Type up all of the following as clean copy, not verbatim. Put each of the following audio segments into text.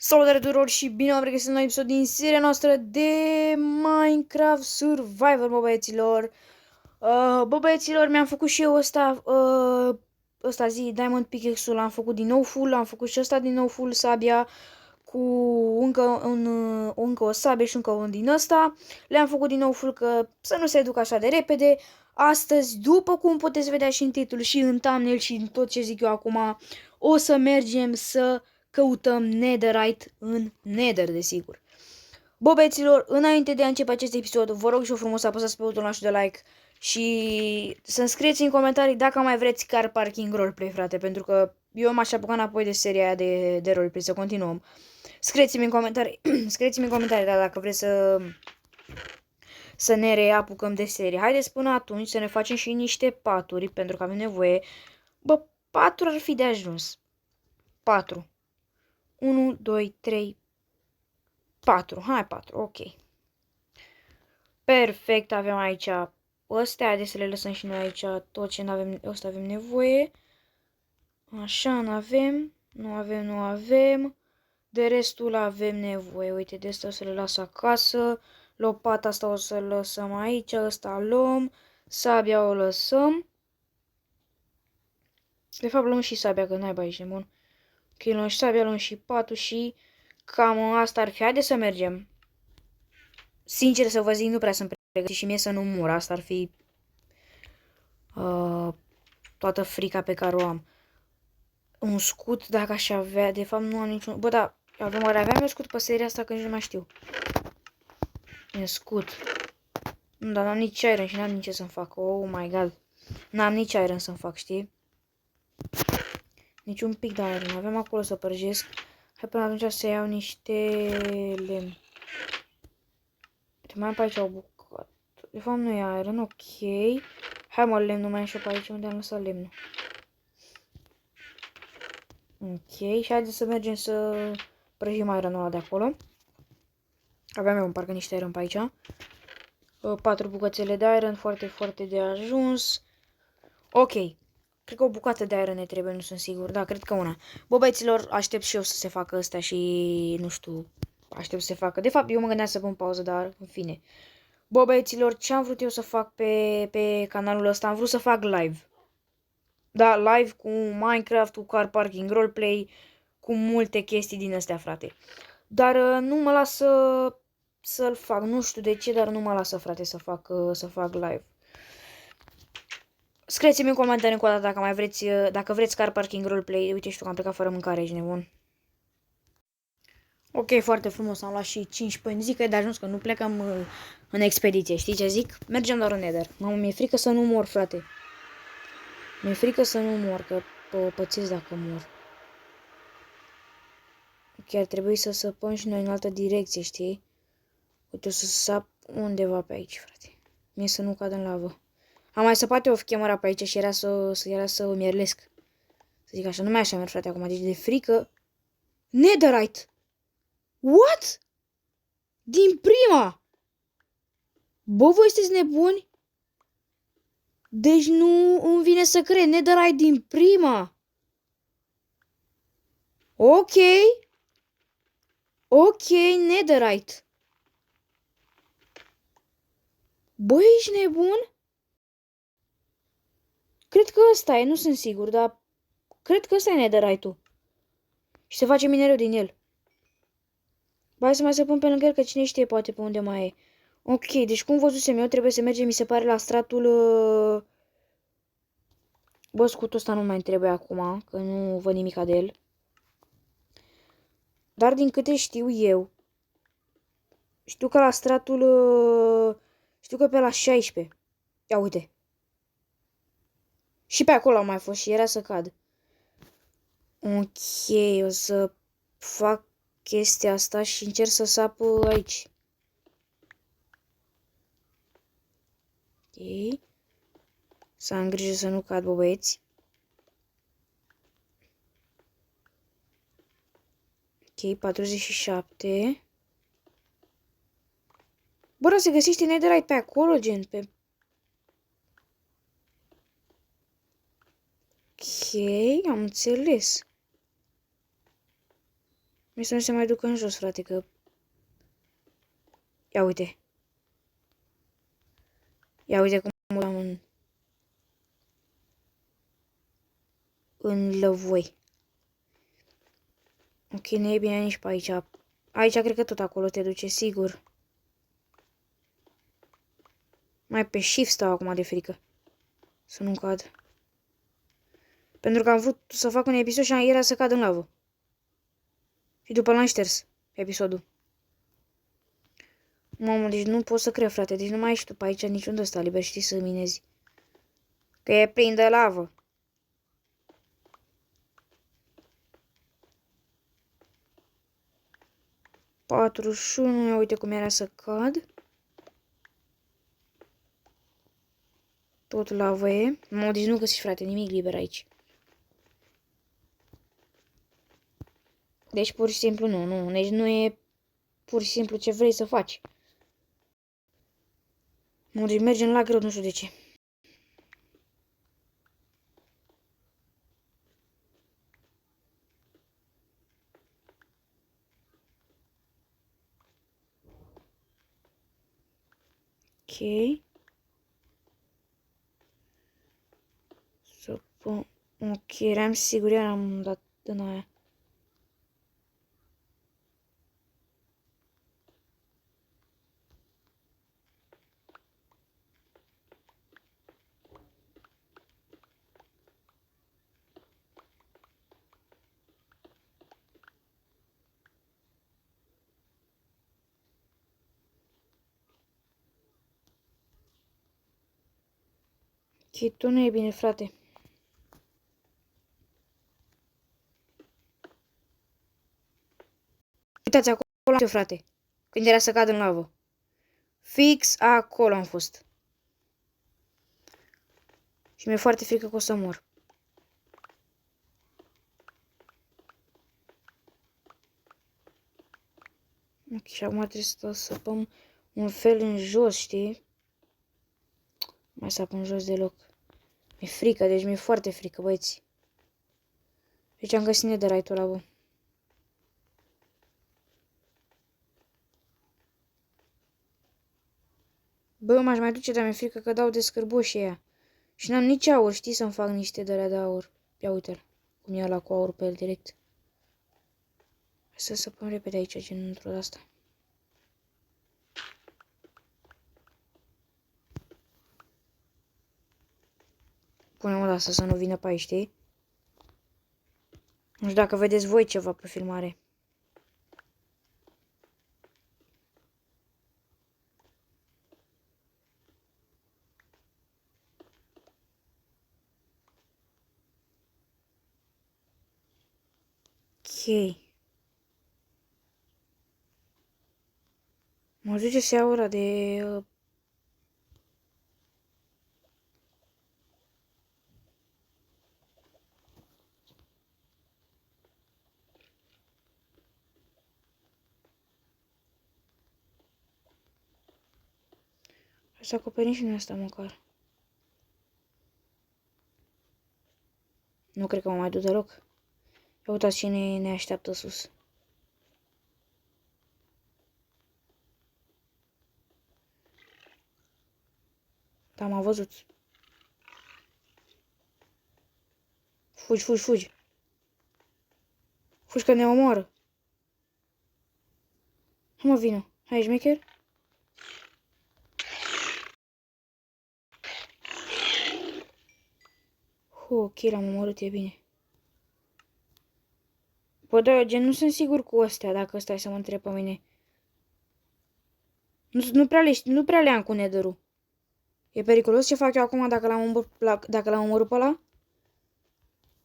Salutare tuturor și bine am regăsit un nou episod din seria noastră de Minecraft Survivor, băieților. Băieților, mi-am făcut și eu ăsta Diamond Pickaxe-ul, l-am făcut din nou full, am făcut și ăsta din nou full, sabia cu încă o sabie și încă un din ăsta. Le-am făcut din nou full că să nu se ducă așa de repede. Astăzi, după cum puteți vedea și în titlu și în thumbnail și în tot ce zic eu acum, o să mergem să căutăm netherite în nether, desigur. Băieților, înainte de a începe acest episod, vă rog și eu frumos să apăsați pe butonul de like și să-mi scrieți în comentarii dacă mai vreți car parking roleplay, frate, pentru că eu m-aș apuca înapoi de seria aia de roleplay, să continuăm. Scrieți-mi în comentarii, scrieți-mi în comentarii, da, dacă vreți să ne reapucăm de serie. Haideți până atunci să ne facem și niște paturi, pentru că avem nevoie. Bă, 4 ar fi de ajuns. 4. 1, 2, 3, 4. Hai, 4. Ok. Perfect, avem aici astea. Haideți să le lăsăm și noi aici tot ce avem, ăsta avem nevoie. Așa, nu avem. De restul avem nevoie. Uite, de asta o să le las acasă. Lopata asta o să lăsăm aici. Ăsta luăm. Sabia o lăsăm. De fapt, luăm și sabia, că n-ai aici, bun. Ok, luăm și sabia, luăm și patul și cam asta ar fi. Haideți să mergem. Sincer să vă zic, nu prea sunt pregătit și mie să nu mur. Asta ar fi toată frica pe care o am. Un scut, dacă aș avea, de fapt nu am niciun... Bă, da, aveam eu scut pe seria asta, că nici nu mai știu. E scut. Nu, dar n-am nici iron și n-am nici ce să-mi fac. Oh my god. N-am nici iron să-mi fac, știi? Nici un pic de iron. Avem acolo să părjesc. Hai până atunci să iau niște lemn. Uite, mai am pe aici o bucată. De fapt nu e iron, ok. Hai mă, lemnul mai și pe aici, unde am lăsat lemnul. Ok, și haideți să mergem să prăjim ironul ăla de acolo. Aveam eu parcă niște iron pe aici. 4 bucățele de iron, foarte, foarte de ajuns. Ok, cred că o bucată de iron ne trebuie, nu sunt sigur. Da, cred că una. Bă, băieților, aștept și eu să se facă ăsta și, nu știu, aștept să se facă. De fapt, eu mă gândeam să pun pauză, dar, în fine. Bă, băieților, ce am vrut eu să fac pe canalul ăsta? Am vrut să fac live. Da, live cu Minecraft, cu car parking roleplay, cu multe chestii din astea, frate. Dar nu mă lasă să-l fac, nu știu de ce, dar nu mă lasă, frate, să fac live. Scrieți-mi în comentarii încă o dată dacă mai vreți, dacă vreți car parking roleplay. Uite, știu că am plecat fără mâncare, ești nebun. Ok, foarte frumos, am luat și 5 pâini. Zic că e de ajuns, că nu plecăm în expediție, știi ce zic? Mergem doar în nether. Mamă, mi-e frică să nu mor, frate. Mi-e frică să nu mor, că pățesc dacă mor. Ok, ar trebui să săpăm și noi în altă direcție, știi? Uite, o să sap undeva pe aici, frate. Mie să nu cad în lavă. Am mai săpat eu off-camera pe aici și era să îmi ierlesc. Să zic așa, nu mai așa merg, frate, acum. Deci de frică... Netherite! What? Din prima! Bă, voi sunteți nebuni? Deci nu îmi vine să cred. Netherite din prima! Ok. Ok, Netherite. Bă, ești nebun? Cred că ăsta e, nu sunt sigur, dar... Cred că ăsta e Netherite-ul. Și se face minereu din el. Ba, hai să mai săpăm pe lângă el, că cine știe poate pe unde mai e. Ok, deci cum văzusem eu, trebuie să mergem, mi se pare, la stratul... Bă, scutul ăsta nu mai trebuie acum, că nu văd nimica de el. Dar din câte știu eu, știu că la stratul... Știu că pe la 16. Ia uite. Și pe acolo am mai fost și era să cad. Ok, o să fac chestia asta și încerc să sap aici. Ok. Să am grijă să nu cad, bă, băieți. Ok, 47. Bă, se găsește netherite pe acolo, gen, pe... Ok, am înțeles. Mi să nu se mai ducă în jos, frate, că... Ia uite. Ia uite cum mă am în lăvoi. Ok, nu e bine nici pe aici. Aici cred că tot acolo te duce, sigur. Mai pe shift stau acum de frică. Să nu cad. Pentru că am vrut să fac un episod și era să cad în lavă. Și după l-am șters episodul. Mamă, deci nu pot să cred, frate. Deci nu mai ești tu pe aici niciun de ăsta liber, știi, să minezi. Că e plin de lavă. Patruzeci ia uite cum era să cad. Tot lavă e. Mă, deci nu găsiți, frate, nimic liber aici. Deci pur și simplu nu. Deci nu e pur și simplu ce vrei să faci. Mă, deci mergem la greu, nu știu de ce. Ok. Să pun... Ok, eram sigur, iar am dat în aia. Ok, tu nu e bine, frate. Uitați, acolo am eu, frate. Când era să cad în lavă. Fix acolo am fost. Și mi-e foarte frică că o să mor. Ok, și acum trebuie să săpăm un fel în jos, știi? Mai sap în jos deloc. Mi-e frică, deci mi-e foarte frică, băieți. Deci am găsit netherite-ul ăla, bă. Bă, m-aș mai duce, dar mi-e frică că dau de scârboși ăia. Și n-am nici aur, știi, să-mi fac niște de-alea de aur. Ia uite-l, cum e ăla cu aur pe el direct. Hai să săpăm repede aici, gen într-o de asta. Punem-o de asta să nu vină pe aici, știi? Nu știu dacă vedeți voi ceva pe filmare. Ok. Mă duce să iau ăla de... Hai să acoperim și noi asta măcar. Nu cred că mă mai duc deloc. Ia uitați cine ne așteaptă sus. Da, m-a văzut. Fugi, fugi, fugi. Fugi că ne omoară. Hai mă, vină. Hai, șmecher. Ok, l-am omorât, e bine. Bă, da, gen, nu sunt sigur cu astea, dacă stai să mă întreb pe mine. Nu prea le am cu nether-ul. E periculos ce fac eu acum dacă l-am omorât pe ăla?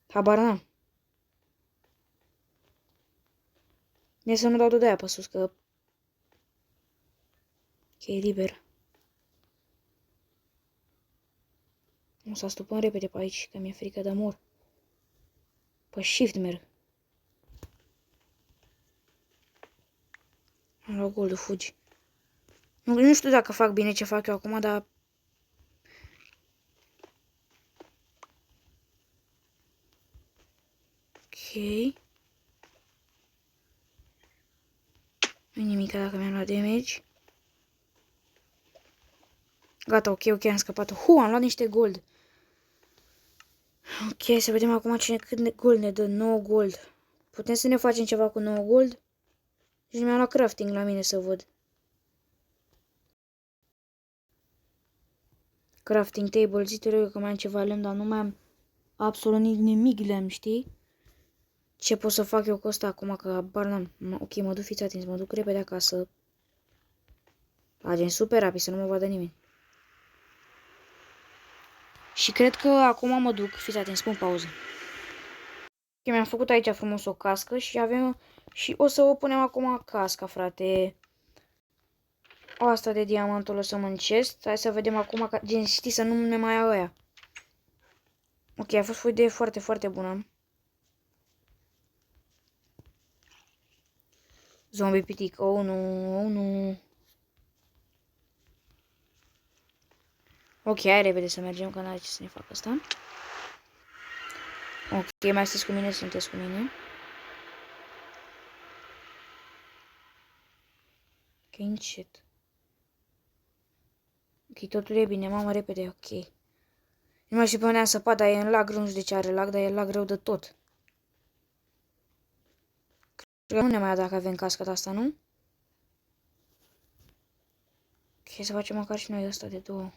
Habar n-am. Mie să nu dau de aia pe sus, că... e liber. O să stupăm repede pe aici, că mi-e frică de mor. Pe shift merg. Am luat gold, fugi. Nu știu dacă fac bine ce fac eu acum, dar... Ok. Nu nimic dacă mi-am luat damage. Gata, ok, am scăpat. Am luat niște gold. Ok, să vedem acum cât gold ne dă. 9 gold. Putem să ne facem ceva cu 9 gold? Și mi-am luat crafting la mine să văd. Crafting table, zi-te că mai am ceva lemn, dar nu mai am absolut nimic lemn, știi? Ce pot să fac eu cu ăsta acum, că abar n-am. Ok, mă duc, fiți atenți, mă duc repede acasă. Agent super rapid, să nu mă vadă nimeni. Și cred că acum mă duc, fiți atenți, pun pauză. Ok, mi-am făcut aici frumos o cască și avem... Și o să o punem acum casca, frate. Asta de diamant o lăsăm în chest. Hai să vedem acum, gen, știi, să nu ne mai ia ăia. Ok, a fost o idee foarte, foarte bună. Zombie pitic, oh nu, oh nu. Ok, hai repede să mergem, că n-are ce să ne facă asta. Ok, mai sunteți cu mine, sunteți cu mine. Ok, încet. Ok, totul e bine, mamă, repede, ok. Nu mai știu pe unde am săpat, dar e în lag, nu știu de ce are lag, dar e lag rău de tot. Cred că nu ne mai ia dacă avem casca asta, nu? Ok, să facem măcar și noi ăsta de 2.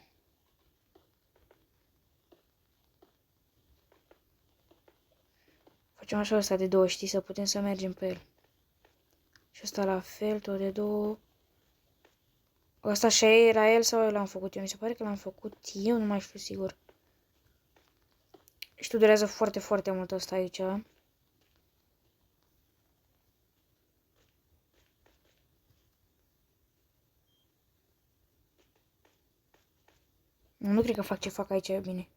Facem așa ăsta de 2, știi, să putem să mergem pe el. Și ăsta la fel, tot de 2. Ăsta și era el sau eu l-am făcut eu? Mi se pare că l-am făcut eu, nu mai știu sigur. Și tu durează foarte, foarte mult ăsta aici. Nu cred că fac ce fac aici bine.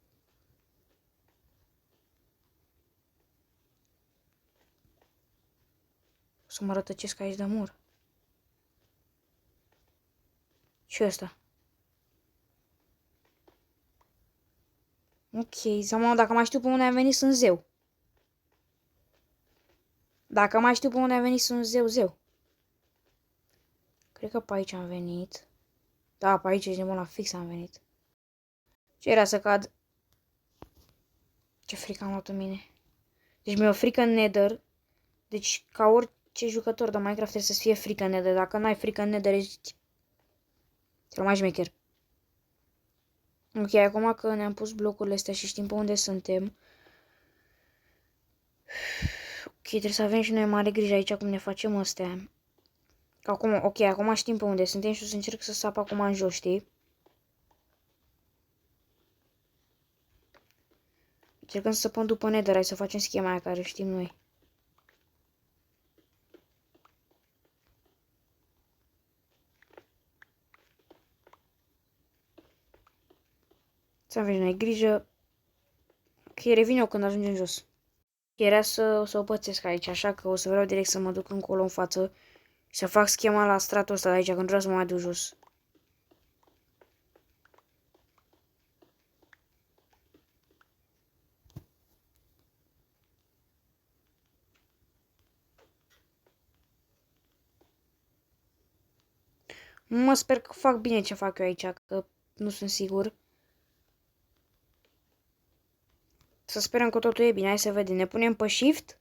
O să mă rătăcesc aici de mur. Și ăsta. Ok, Zama, dacă mai știu pe unde am venit, sunt zeu. Dacă mai știu pe unde am venit, sunt zeu. Cred că pe aici am venit. Da, pe aici, de mult la fix am venit. Ce era să cad? Ce frică am luat în mine. Deci mi-e o frică în Nether. Deci, ca orice jucător de Minecraft trebuie să fie frică în Nether. Dacă n-ai frică în Nether, ești cel mai șmecher. Ok, acum că ne-am pus blocurile astea și știm pe unde suntem. Ok, trebuie să avem și noi mare grijă aici cum ne facem astea. Acum, ok, acum știm pe unde suntem și o să încerc să sap acum în jos, știi? Încercăm să săpăm după Nether, hai să facem schema aia care știm noi. Să avem noi grijă. Ok, revin eu când ajungem jos. Era să o pățesc aici, așa că o să vreau direct să mă duc încolo în față și să fac schema la stratul ăsta de aici, când vreau să mă mai duc jos. Mă sper că fac bine ce fac eu aici, că nu sunt sigur. Să sperăm că totul e bine, hai să vedem. Ne punem pe shift.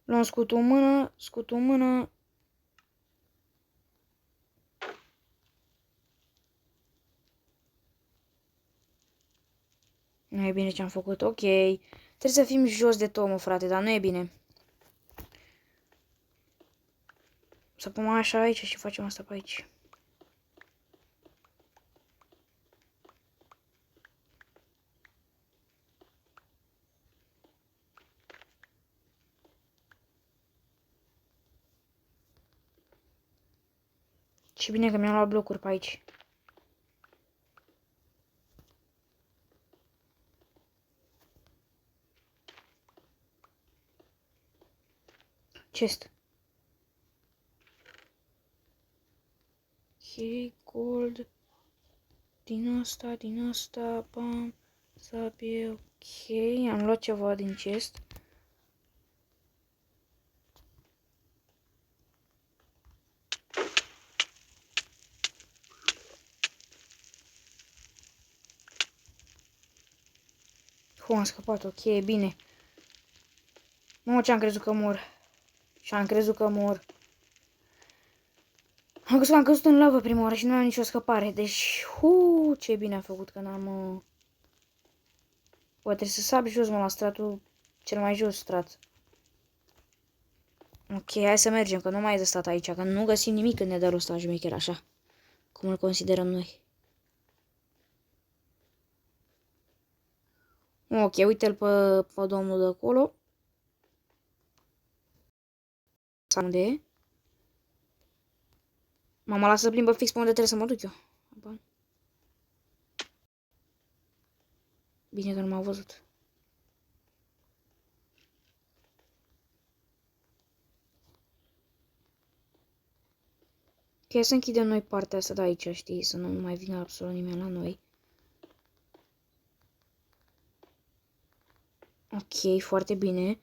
Luăm scutul în mână, scutul în mână. Nu e bine ce am făcut, ok. Trebuie să fim jos de tot, mă, frate, dar nu e bine. Să punem așa aici și facem asta pe aici. Și bine că mi-am luat blocuri pe aici. Chest. Ok, gold. Din asta, bam. Sabie, ok. Am luat ceva din chest. Am scăpat, ok, bine. Mamă, ce-am crezut că mor. Și-am crezut că mor. Am crezut că am căzut în lavă prima oară și nu am nicio scăpare. Deci, ce bine am făcut că n-am... Bă, trebuie să sap jos, mă, la stratul cel mai jos strat. Ok, hai să mergem, că nu mai e de stat aici, că nu găsim nimic în Netherul ăsta șmecher, așa. Cum îl considerăm noi. Ok, uite-l pe domnul de acolo. Unde e? Mama, lasă să plimbă fix pe unde trebuie să mă duc eu. Bine că nu m-au văzut. Ok, să închidem noi partea asta de aici, știi? Să nu mai vină absolut nimeni la noi. Ok, foarte bine.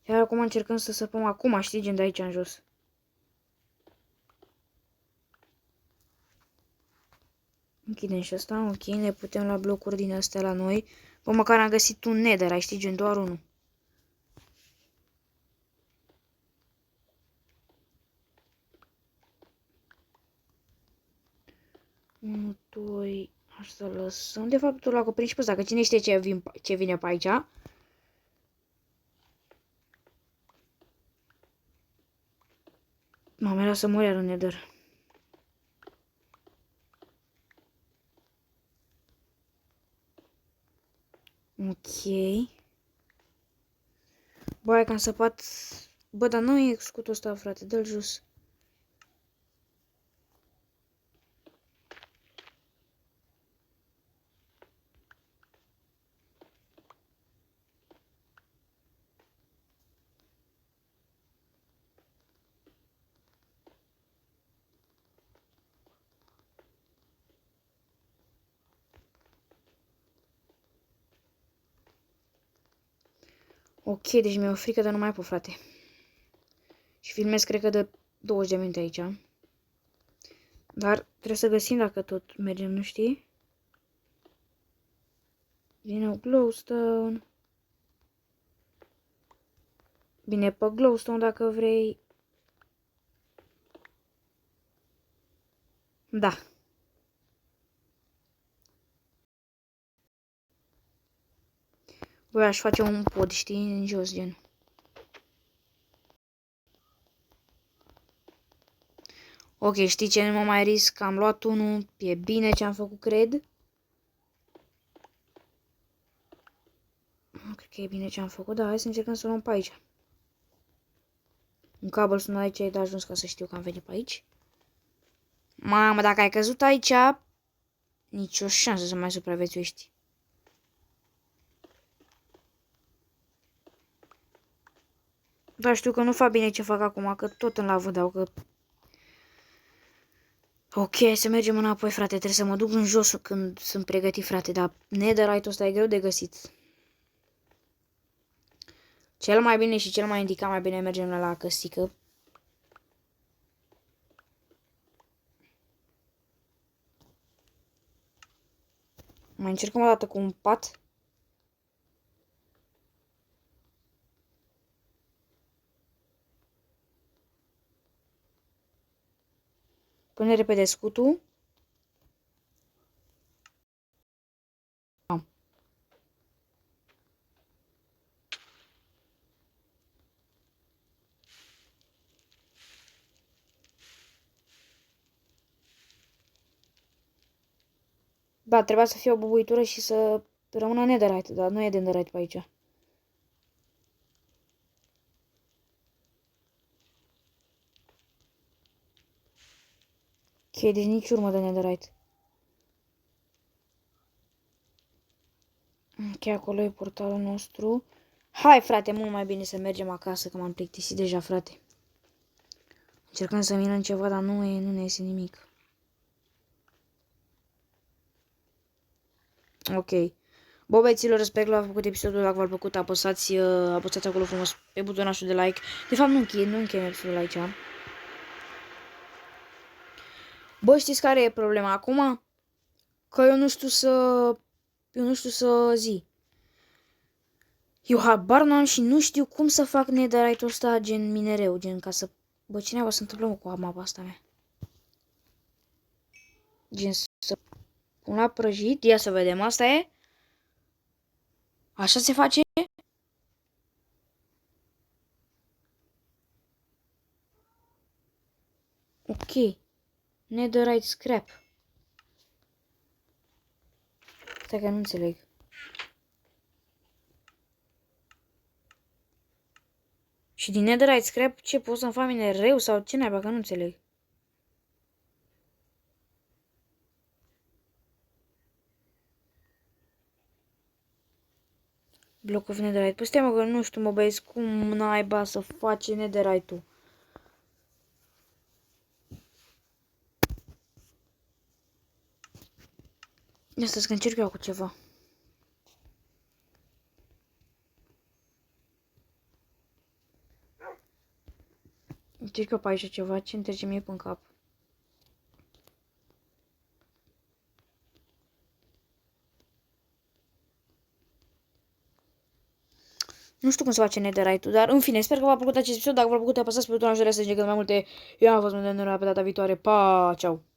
Iar acum încercăm să săpăm acum, știi, gen de aici în jos. Închidem și asta, ok, ne putem lua blocuri din astea la noi. Bă, măcar am găsit un nether, ai știi, gen doar unul. Unu, doi, așa să lăsăm. De fapt, îl acoperim și pe ăsta, că cine știe ce vine pe aici. Mama, era să mor iar în nether. Ok. Bă, hai că am săpat... Bă, dar nu e scutul ăsta, frate, dă-l jos. Ok, deci mi-e o frică de nu mai pot, frate. Și filmez, cred că de 20 de minute aici. Dar trebuie să găsim dacă tot mergem, nu știi? Vine o glowstone. Bine, pe glowstone dacă vrei. Da. Băi, aș face un pod, știi, în jos, gen. Ok, știi ce, nu mă mai risc, am luat unul, e bine ce am făcut, cred. Cred că e bine ce am făcut, dar hai să încercăm să luăm pe aici. Un cablu sună aici, e de ajuns ca să știu că am venit pe aici. Mamă, dacă ai căzut aici, nicio șansă să mai supraviețuiești. Dar știu că nu fac bine ce fac acum, că tot în lavă dau, că... Ok, să mergem înapoi, frate, trebuie să mă duc în jos când sunt pregătit, frate, dar netherite-ul ăsta e greu de găsit. Cel mai bine și cel mai indicat, mai bine mergem la căsică. Mai încercăm o dată cu un pat. Pune repede scutul. Am. Da, trebuia să fie o bubuitură și să rămână netherite, dar nu e de netherite pe aici. Ok, deci nici urmă de netherite. Ok, acolo e portalul nostru. Hai, frate, mult mai bine să mergem acasă, că m-am plictisit deja, frate. Încercăm să minăm ceva, dar nu ne iese nimic. Ok. Bă, băieților, sper că v-a făcut episodul, dacă v-a plăcut, apăsați acolo frumos pe butonașul de like. De fapt, nu încheiem episodul aici. Bă, știți care e problema acum? Că eu nu știu să zi. Eu habar n-am și nu știu cum să fac netherite-ul ăsta gen minereu, gen ca să... Bă, cineva se întâmplă mă, cu mapa asta mea. Gen să pun la prăjit, ia să vedem, asta e? Așa se face? Ok. Netherite scrap. Stai că nu înțeleg. Și din netherite scrap ce pot să-mi fac minereu sau ce naiba, că nu înțeleg. Block of netherite. Păi stai mă că nu știu mă băieți cum naiba să face netherite-ul. Ia să încerc eu cu ceva. Încerc eu pe aici ceva, ce îmi trece mie pe cap. Nu știu cum se face netherite-ul, dar în fine, sper că v-a plăcut acest episod. Dacă v-a plăcut, apăsați pe butonul de să ziceți cât mai multe. Eu am fost Mândru, pe data viitoare. Pa, ceau!